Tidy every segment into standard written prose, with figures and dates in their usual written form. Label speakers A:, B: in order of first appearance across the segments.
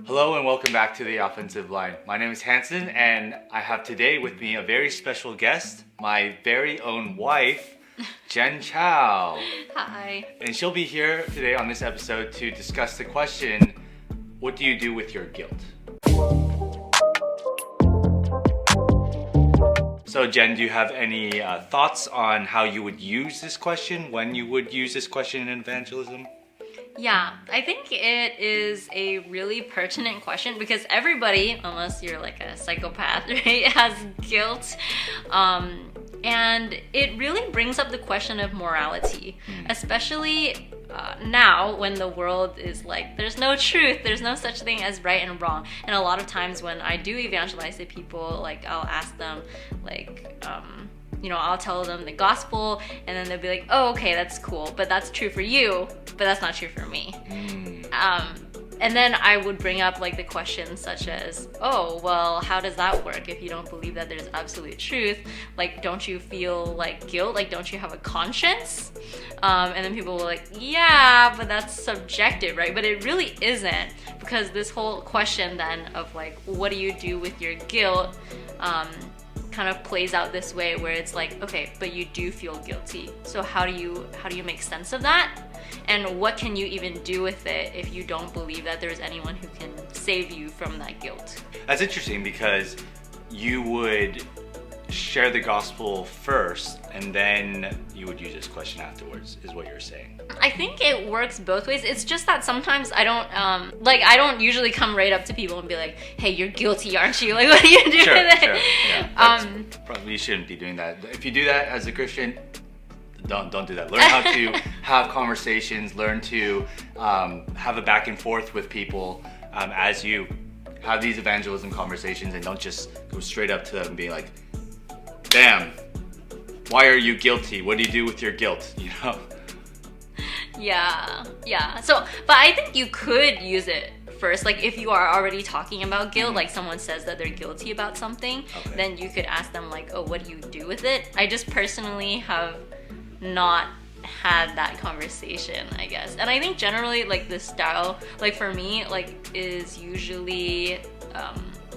A: Hello and welcome back to the Offensive Line. My name is Hanson and I have today with me a very special guest, my very own wife, Jenn Chow.
B: Hi.
A: And she'll be here today on this episode to discuss the question, what do you do with your guilt? So Jenn, do you have any thoughts on how you would use this question, when you would use this question in evangelism?
B: Yeah, I think it is a really pertinent question because everybody, unless you're like a psychopath, right, has guilt. And it really brings up the question of morality, especially now when the world is like, there's no truth, there's no such thing as right and wrong. And a lot of times when I do evangelize to people, like I'll ask them, like, I'll tell them the gospel, and then they'll be like, oh, okay, that's cool, but that's true for you, but that's not true for me. And then I would bring up like the questions such as, oh, well, how does that work if you don't believe that there's absolute truth? Like, don't you feel like guilt? Like, don't you have a conscience? And then people were like, yeah, but that's subjective, right? But it really isn't, because this whole question then of like, what do you do with your guilt? Kind of plays out this way where it's like, okay, but you do feel guilty. So how do you make sense of that? And what can you even do with it if you don't believe that there's anyone who can save you from that guilt?
A: That's interesting because you would share the gospel first and then you would use this question afterwards, is what you're saying.
B: I think it works both ways. It's just that sometimes I don't usually come right up to people and be like, hey, you're guilty, aren't you? Like, what do you do with it?
A: Sure. Yeah, probably you shouldn't be doing that. If you do that as a Christian, don't do that. Learn how to have conversations, learn to have a back and forth with people as you have these evangelism conversations, and don't just go straight up to them and be like, damn, why are you guilty? What do you do with your guilt? You know?
B: Yeah. So, but I think you could use it first. Like, if you are already talking about guilt, like someone says that they're guilty about something, then you could ask them like, oh, what do you do with it? I just personally have not had that conversation, I guess. And I think generally, like, the style, like for me, like, is usually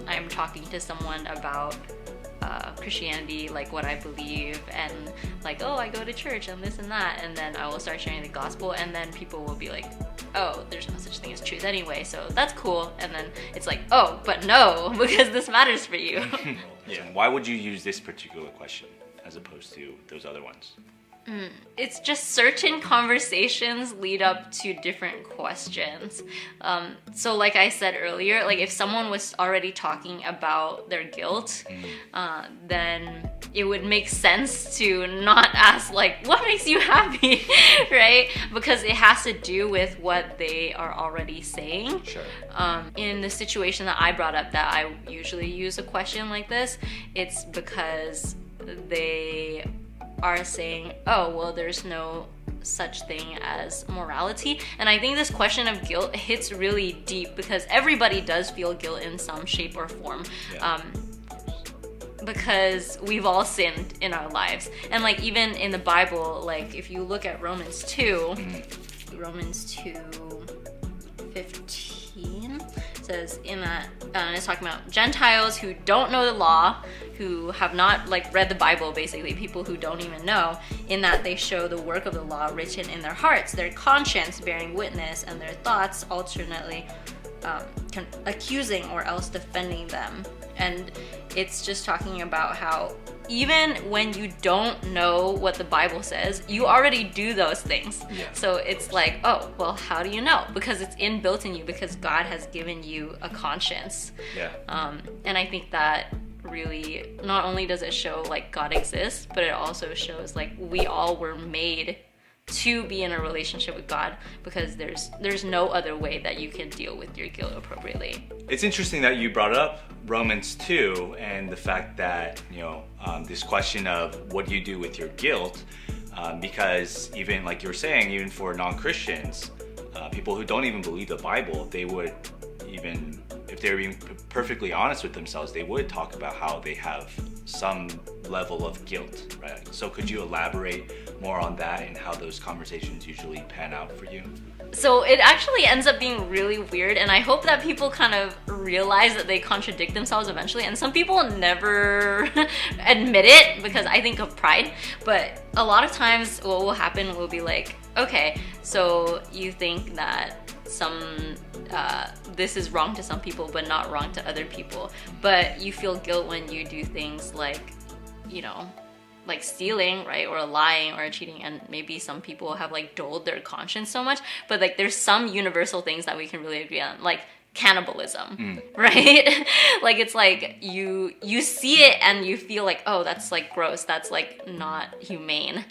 B: I'm talking to someone about Christianity, like what I believe, and like, oh, I go to church and this and that, and then I will start sharing the gospel, and then people will be like, oh, there's no such thing as truth anyway, so that's cool. And then it's like, oh, but no, because this matters for you.
A: Yeah. Why would you use this particular question as opposed to those other ones?
B: It's just certain conversations lead up to different questions. So like I said earlier, like if someone was already talking about their guilt, then it would make sense to not ask like, what makes you happy, right? Because it has to do with what they are already saying.
A: Sure.
B: In the situation that I brought up, that I usually use a question like this, it's because they are saying, oh, well, there's no such thing as morality. And I think this question of guilt hits really deep because everybody does feel guilt in some shape or form. Yeah. Because we've all sinned in our lives. And like even in the Bible, like if you look at Romans 2:15 says in that, it's talking about Gentiles who don't know the law, who have not like read the Bible, basically people who don't even know, in that they show the work of the law written in their hearts, their conscience bearing witness, and their thoughts alternately accusing or else defending them. And it's just talking about how even when you don't know what the Bible says, you already do those things. Yeah. So it's like, oh, well, how do you know? Because it's inbuilt in you, because God has given you a conscience. Yeah. And I think that really, not only does it show like God exists, but it also shows like we all were made to be in a relationship with God, because there's no other way that you can deal with your guilt appropriately.
A: It's interesting that you brought up Romans 2 and the fact that, this question of what do you do with your guilt, because even like you were saying, even for non-Christians, people who don't even believe the Bible, they would even if they were being perfectly honest with themselves, they would talk about how they have some level of guilt, right? So could you elaborate more on that and how those conversations usually pan out for you?
B: So it actually ends up being really weird, and I hope that people kind of realize that they contradict themselves eventually. And some people never admit it because I think of pride, but a lot of times what will happen will be like, okay, so you think that this is wrong to some people but not wrong to other people, but you feel guilt when you do things like, you know, like stealing, right, or lying or cheating, and maybe some people have like dulled their conscience so much, but like there's some universal things that we can really agree on, like cannibalism, right? Like it's like you see it and you feel like, oh, that's like gross, that's like not humane.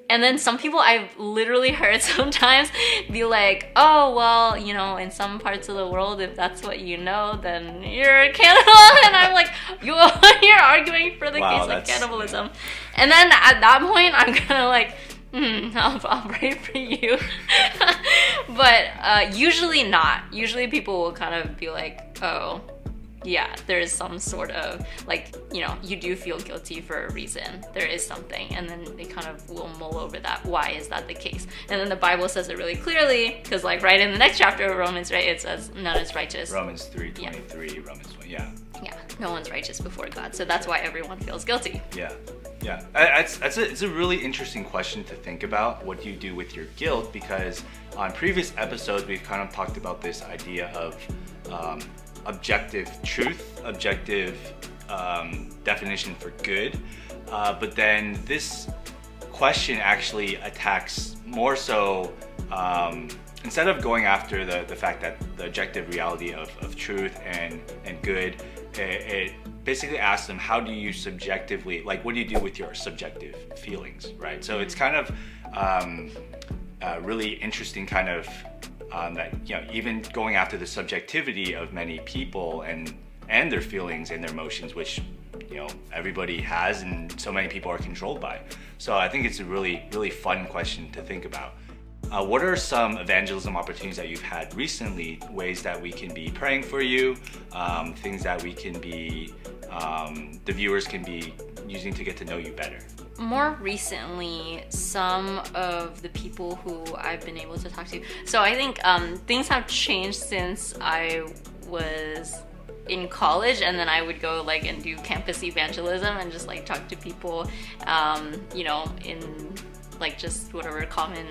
B: And then some people I've literally heard sometimes be like, oh, well, you know, in some parts of the world, if that's what you know, then you're a cannibal. And I'm like, you're arguing for the case of cannibalism. And then at that point, I'm kind of like, I'll pray for you. But usually not. Usually people will kind of be like, oh, yeah, there is some sort of, like, you know, you do feel guilty for a reason. There is something. And then they kind of will mull over that. Why is that the case? And then the Bible says it really clearly, because, like, right in the next chapter of Romans, right, it says none is righteous.
A: Romans 3:23, Romans 1, yeah.
B: Yeah, no one's righteous before God. So that's why everyone feels guilty.
A: Yeah. It's a really interesting question to think about. What do you do with your guilt? Because on previous episodes, we've kind of talked about this idea of objective truth, objective definition for good. But then this question actually attacks more so, instead of going after the fact that the objective reality of truth and good, it basically asks them, how do you subjectively, like, what do you do with your subjective feelings, right? So it's kind of really interesting kind of that, you know, even going after the subjectivity of many people and their feelings and their emotions, which, you know, everybody has and so many people are controlled by. So I think it's a really, really fun question to think about. What are some evangelism opportunities that you've had recently, ways that we can be praying for you, things that we can be, the viewers can be using to get to know you better?
B: More recently, some of the people who I've been able to talk to. So I think things have changed since I was in college, and then I would go like and do campus evangelism and just like talk to people, you know, in like just whatever common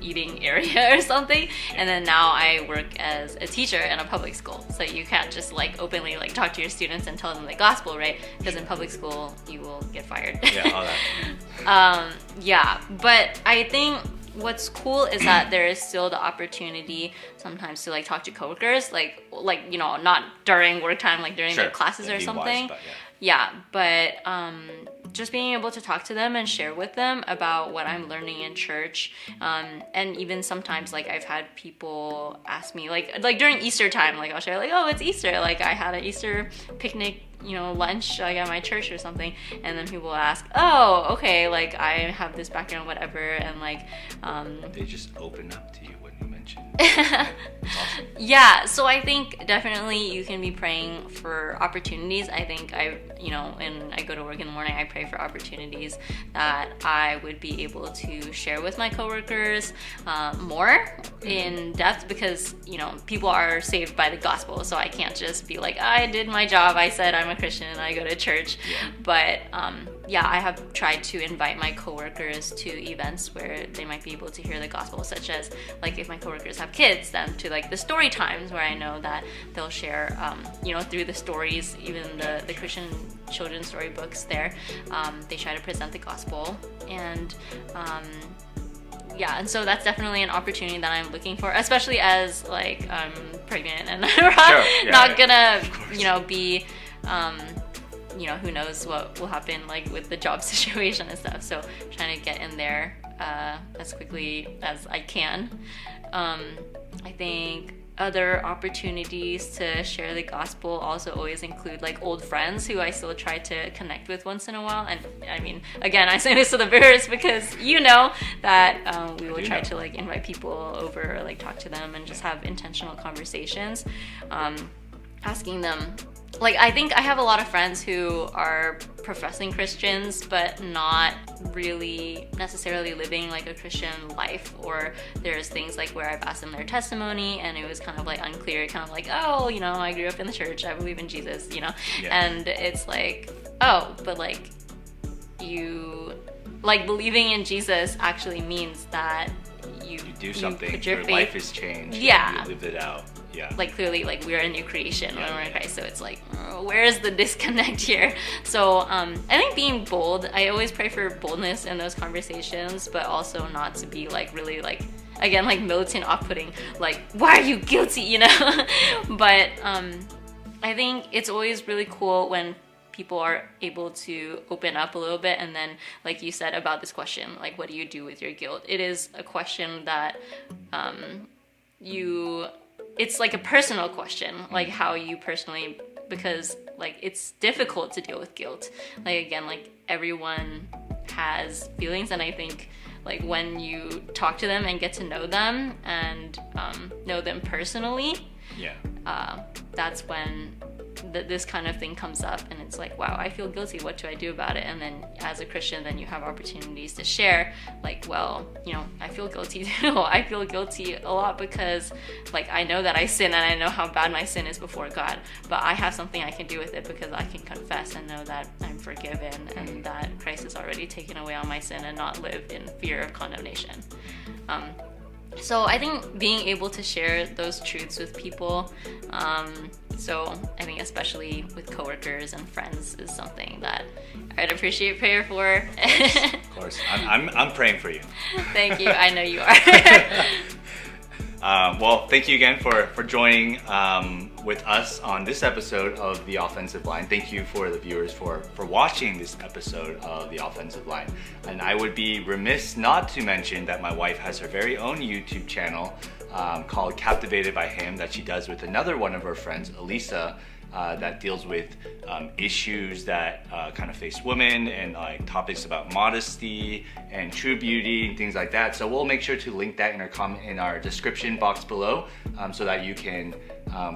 B: eating area or something. And then now I work as a teacher in a public school, so you can't just like openly like talk to your students and tell them the gospel, right? Because in public school you will get fired.
A: Yeah, all that.
B: Yeah, but I think what's cool is that there is still the opportunity sometimes to like talk to coworkers, like you know, not during work time, like during their classes or something. But just being able to talk to them and share with them about what I'm learning in church. And even sometimes like I've had people ask me like during Easter time, like I'll share like, oh, it's Easter, like I had an Easter picnic, you know, lunch like at my church or something, and then people will ask, oh, okay, like I have this background, whatever, and like
A: they just open up to you when you mention. Awesome.
B: Yeah, so I think definitely you can be praying for opportunities. I think you know, when I go to work in the morning, I pray for opportunities that I would be able to share with my coworkers more in depth, because, you know, people are saved by the gospel, so I can't just be like, I did my job, I said I'm a Christian and I go to church. But yeah, I have tried to invite my coworkers to events where they might be able to hear the gospel, such as like if my coworkers have kids, then to like the story times where I know that they'll share, you know, through the stories, even the Christian children's story books there, they try to present the gospel. And yeah, and so that's definitely an opportunity that I'm looking for, especially as like I'm pregnant and I'm not gonna, you know, be you know, who knows what will happen like with the job situation and stuff. So trying to get in there as quickly as I can. I think other opportunities to share the gospel also always include like old friends who I still try to connect with once in a while. And I mean, again, I say this to the viewers because you know that we will try to like invite people over, or like talk to them and just have intentional conversations, asking them. Like, I think I have a lot of friends who are professing Christians, but not really necessarily living like a Christian life. Or there's things like where I've asked them their testimony and it was kind of like unclear, kind of like, oh, you know, I grew up in the church, I believe in Jesus, you know? Yeah. And it's like, oh, but like you, like believing in Jesus actually means that you
A: do something, your
B: faith,
A: life is changed,
B: yeah,
A: you lived it out. Yeah.
B: Like clearly, like we're a new creation when we're in Christ. So it's like, where is the disconnect here? So I think being bold, I always pray for boldness in those conversations, but also not to be like really like, again, like militant, off-putting, like, why are you guilty, you know? But I think it's always really cool when people are able to open up a little bit. And then, like you said about this question, like, what do you do with your guilt? It is a question that it's like a personal question, like how you personally, because like it's difficult to deal with guilt. Like, again, like everyone has feelings, and I think like when you talk to them and get to know them and know them personally, that's when this kind of thing comes up, and it's like, wow, I feel guilty, what do I do about it? And then as a Christian, then you have opportunities to share, like, well, you know, I feel guilty too. I feel guilty a lot because like I know that I sin and I know how bad my sin is before God, but I have something I can do with it because I can confess and know that I'm forgiven and that Christ has already taken away all my sin and not live in fear of condemnation. So I think being able to share those truths with people, so I think especially with coworkers and friends, is something that I'd appreciate prayer for.
A: Of course. I'm praying for you.
B: Thank you. I know you are.
A: Well, thank you again for joining with us on this episode of The Offensive Line. Thank you for the viewers for watching this episode of The Offensive Line. And I would be remiss not to mention that my wife has her very own YouTube channel called Captivated by Him that she does with another one of her friends, Elisa, that deals with issues that kind of face women and like topics about modesty and true beauty and things like that. So we'll make sure to link that in our description box below, so that you can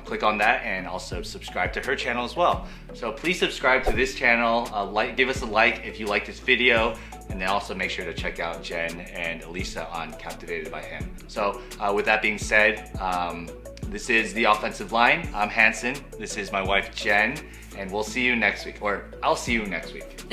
A: click on that and also subscribe to her channel as well. So please subscribe to this channel, give us a like if you like this video, and then also make sure to check out Jenn and Elisa on Captivated by Him. So with that being said, this is The Offensive Line. I'm Hanson. This is my wife, Jenn, and we'll see you next week, or I'll see you next week.